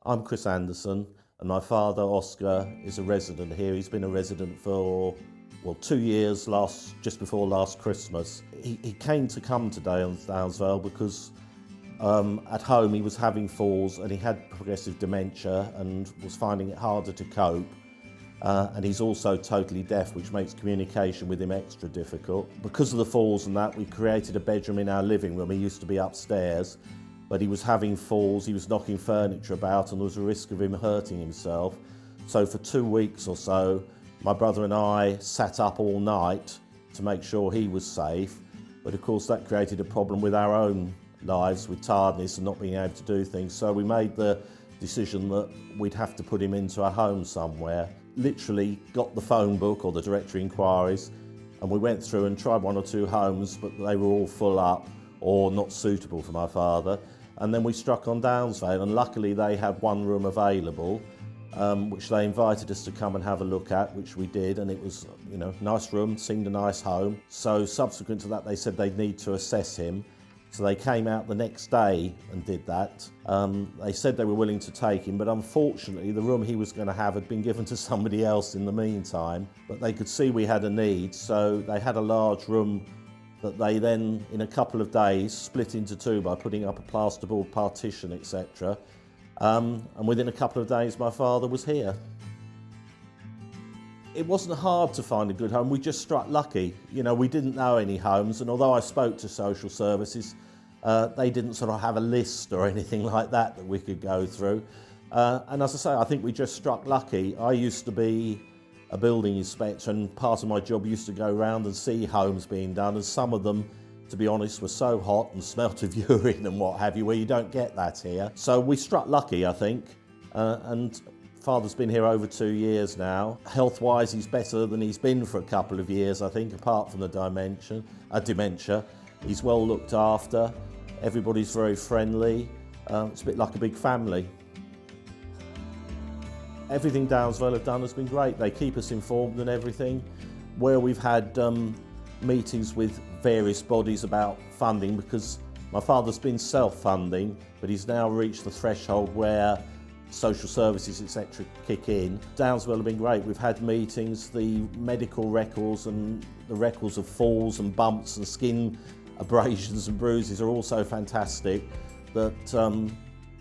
I'm Chris Anderson, and my father, Oscar, is a resident here. He's been a resident for, 2 years, just before last Christmas. He came to Downsvale because at home he was having falls and he had progressive dementia and was finding it harder to cope. And he's also totally deaf, which makes communication with him extra difficult. Because of the falls and that, we created a bedroom in our living room. He used to be upstairs, but he was having falls, he was knocking furniture about, and there was a risk of him hurting himself. So for 2 weeks or so, my brother and I sat up all night to make sure he was safe. But of course that created a problem with our own lives, with tiredness and not being able to do things. So we made the decision that we'd have to put him into a home somewhere. Literally got the phone book or the directory inquiries, and we went through and tried 1 or 2 homes, but they were all full up or not suitable for my father. And then we struck on Downsvale, and luckily they had 1 room available, which they invited us to come and have a look at, which we did, and it was, nice room, seemed a nice home. So subsequent to that, they said they'd need to assess him. So they came out the next day and did that. They said they were willing to take him, but unfortunately the room he was going to have had been given to somebody else in the meantime. But they could see we had a need, so they had a large room that they then, in a couple of days, split into 2 by putting up a plasterboard partition, etc. And within a couple of days, my father was here. It wasn't hard to find a good home, we just struck lucky. We didn't know any homes, and although I spoke to social services, they didn't sort of have a list or anything like that we could go through. And as I say, I think we just struck lucky. I used to be a building inspector, and part of my job used to go around and see homes being done, and some of them, to be honest, were so hot and smelt of urine and what have you, where you don't get that here. So we struck lucky, I think, and Father's been here over 2 years now. Health-wise, he's better than he's been for a couple of years, I think, apart from the dementia. He's well looked after. Everybody's very friendly. It's a bit like a big family. Everything Downsvale have done has been great. They keep us informed and everything. Where we've had meetings with various bodies about funding, because my father's been self-funding, but he's now reached the threshold where social services, etc. kick in. Downsvale have been great. We've had meetings, the medical records and the records of falls and bumps and skin abrasions and bruises are also fantastic. That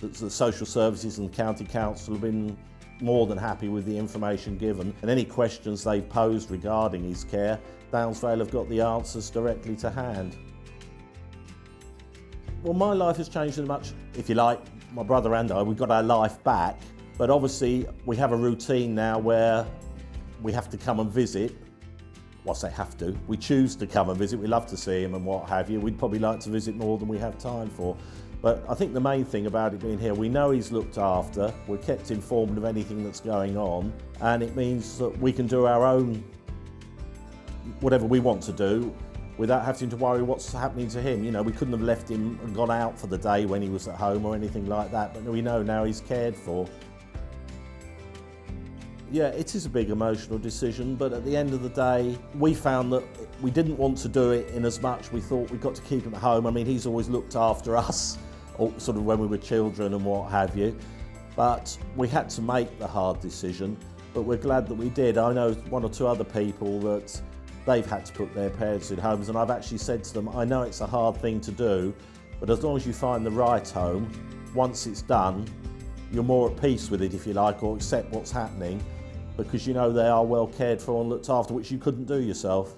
the social services and county council have been more than happy with the information given, and any questions they've posed regarding his care, Downsvale have got the answers directly to hand. Well, my life has changed so much, if you like. My brother and I, we've got our life back, but obviously we have a routine now where we have to come and visit. Well, I say have to, we choose to come and visit. We love to see him and what have you. We'd probably like to visit more than we have time for. But I think the main thing about it being here, we know he's looked after, we're kept informed of anything that's going on, and it means that we can do our own, whatever we want to do, without having to worry what's happening to him. We couldn't have left him and gone out for the day when he was at home or anything like that, but we know now he's cared for. Yeah, it is a big emotional decision, but at the end of the day, we found that we didn't want to do it in as much. We thought we've got to keep him at home. I mean, he's always looked after us, or sort of when we were children and what have you, but we had to make the hard decision, but we're glad that we did. I know 1 or 2 other people that they've had to put their parents in homes, and I've actually said to them, I know it's a hard thing to do, but as long as you find the right home, once it's done, you're more at peace with it, if you like, or accept what's happening, because you know they are well cared for and looked after, which you couldn't do yourself.